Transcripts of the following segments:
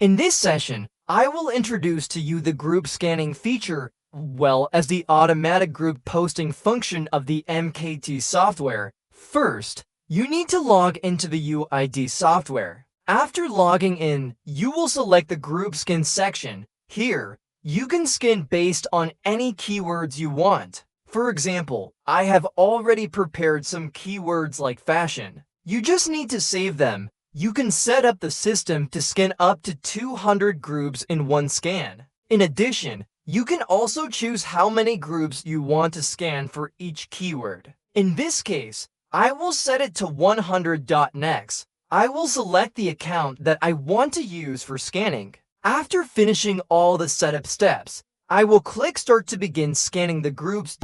In this session, I will introduce to you the group scanning feature, well as the automatic group posting function of the MKT software. First, you need to log into the UID software. After logging in, you will select the group scan section. Here, you can scan based on any keywords you want. For example, I have already prepared some keywords like fashion. You just need to save them. You can set up the system to scan up to 200 groups in one scan. In addition, you can also choose how many groups you want to scan for each keyword. In this case, I will set it to 100. Next, I will select the account that I want to use for scanning. After finishing all the setup steps, I will click Start to begin scanning the groups.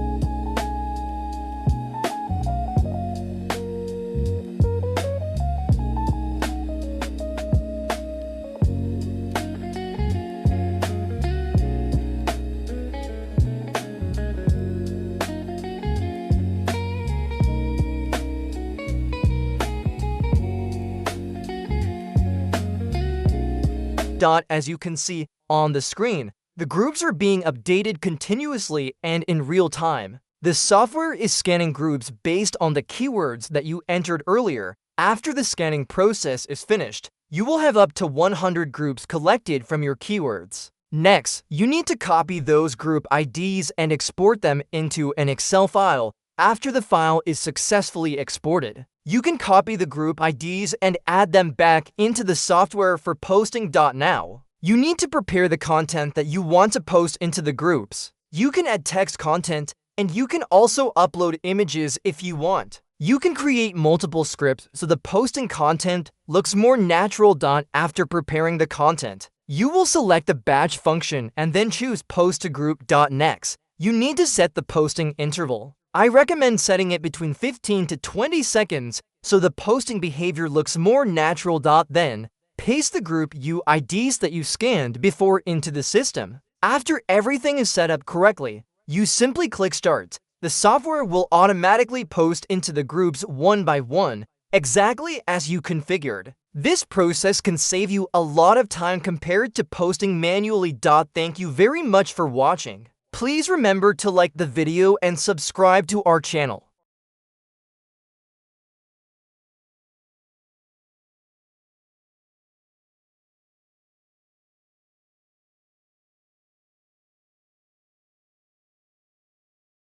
As you can see on the screen, the groups are being updated continuously and in real time. The software is scanning groups based on the keywords that you entered earlier. After the scanning process is finished, you will have up to 100 groups collected from your keywords. Next, you need to copy those group IDs and export them into an Excel file. After the file is successfully exported, you can copy the group IDs and add them back into the software for posting. Now, you need to prepare the content that you want to post into the groups. You can add text content, and you can also upload images if you want. You can create multiple scripts so the posting content looks more natural. After preparing the content, you will select the batch function and then choose Post to Group. Next, you need to set the posting interval. I recommend setting it between 15 to 20 seconds so the posting behavior looks more natural. Then, paste the group UIDs that you scanned before into the system. After everything is set up correctly, you simply click Start. The software will automatically post into the groups one by one, exactly as you configured. This process can save you a lot of time compared to posting manually. Thank you very much for watching. Please remember to like the video and subscribe to our channel.